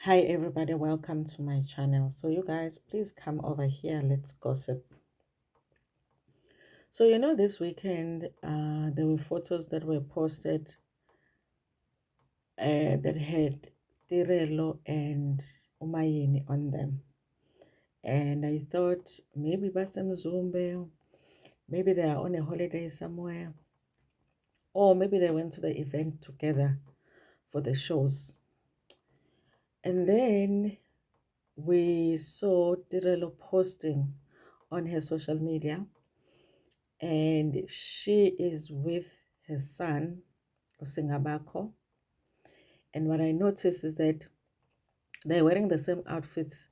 Hi everybody, welcome to my channel. So you guys, please come over here, let's gossip. So this weekend there were photos that were posted that had Tirelo and Umayeni on them. And I thought maybe Basemzumbe, maybe they are on a holiday somewhere, or maybe they went to the event together for the shows. And then we saw Tirelo posting on her social media, and she is with her son, Usingabako. And what I noticed is that they're wearing the same outfits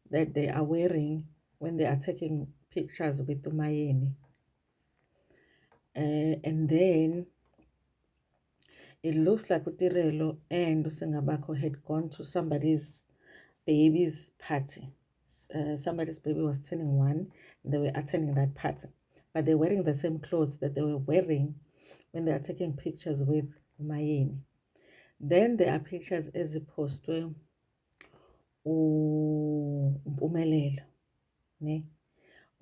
that they are wearing when they are taking pictures with Umayeni. And then it looks like Utirelo and Usingabako had gone to somebody's baby's party. Somebody's baby was turning 1, and they were attending that party. But they're wearing the same clothes that they were wearing when they are taking pictures with Umayeni. Then there are pictures as opposed to Mpumelelo. Ne?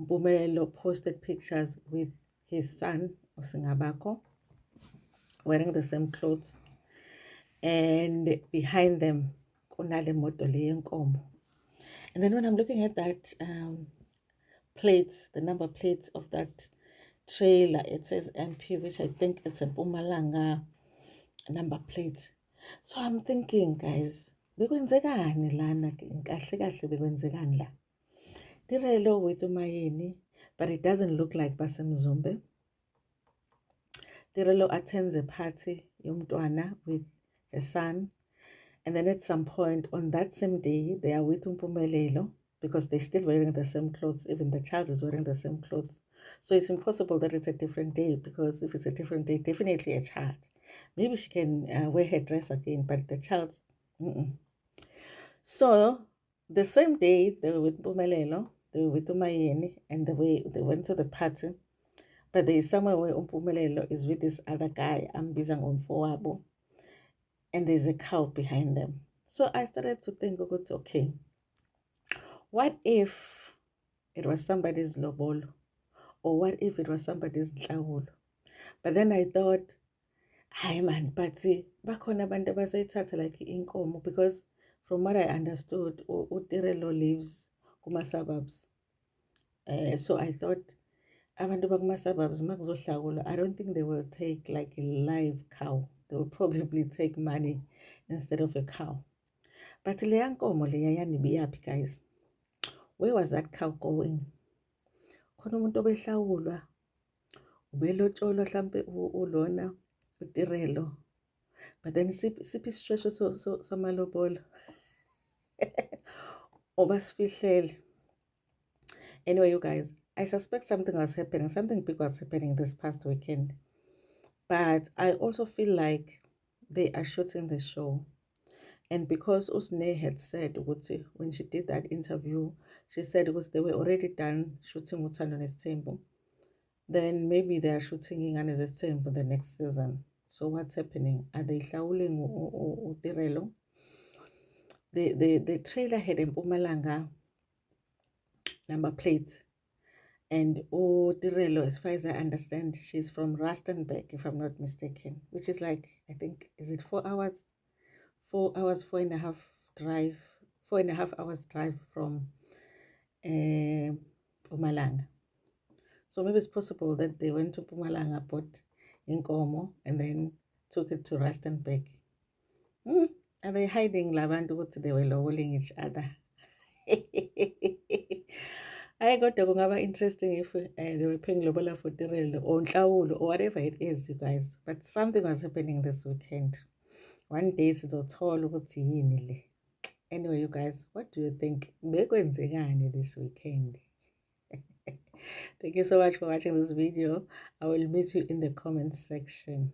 Mpumelelo posted pictures with his son, Usingabako, wearing the same clothes. And behind them, kunale moto le yenkomo. And then when I'm looking at that plates, the number plates of that trailer, it says MP, which I think it's a Mpumalanga number plate. So I'm thinking, guys, bekwenzekani lana kahle kahle bekwenzekani la? Tirelo with Umayeni, but it doesn't look like Basemzumbe. Tirelo attends a party yomntwana with her son, and then at some point on that same day they are with Mpumelelo because they're still wearing the same clothes. Even the child is wearing the same clothes. So it's impossible that it's a different day, because if it's a different day, definitely a child. Maybe she can wear her dress again, but the child, So the same day they were with Mpumelelo, they were with Umayeni, and they went to the party. But there is somewhere where Mpumelelo is with this other guy, Ambizang Umfowabo, and there's a cow behind them. So I started to think, okay, what if it was somebody's lobolo? Or what if it was somebody's nhlawulo? But then I thought, hi man, but see, bakhona abantu abasayithatha like inkomo, because from what I understood, Utirelo lives kuma suburbs. So I thought, abantu bakuma suburbs makuzohlawulwa, I don't think they will take like a live cow. They will probably take money instead of a cow. But leya nkomo leya yanibiyaphi, guys? Where was that cow going? Khona umuntu obehlawulwa, ubelotsholwa mhlambe ulona Utirelo. But then siphi isishweshwe samalobolo obasifihlele. Anyway, you guys, I suspect something was happening. Something big was happening this past weekend. But I also feel like they are shooting the show. And because Usne had said, when she did that interview, she said because they were already done shooting Uthando Nesithembu, then maybe they are shooting Ingane Zesithembu the next season. So what's happening? Are they hlawuling Utirelo? The trailer had a Mpumalanga number plate. And Tirelo, as far as I understand, she's from Rustenburg, if I'm not mistaken, which is like, I think, is it 4 hours? 4 hours, 4.5 drive, 4.5 hours drive from Mpumalanga. So maybe it's possible that they went to Mpumalanga, bought inkomo, and then took it to Rustenburg. Are they hiding labantu ukuthi they were loweling each other? I got to go interesting if they were paying lobola for Tirelo or Nhlawulo or whatever it is, you guys. But something was happening this weekend. One day sizothola ukuthi yini le. Anyway, you guys, what do you think? Bekwenzekani this weekend? Thank you so much for watching this video. I will meet you in the comments section.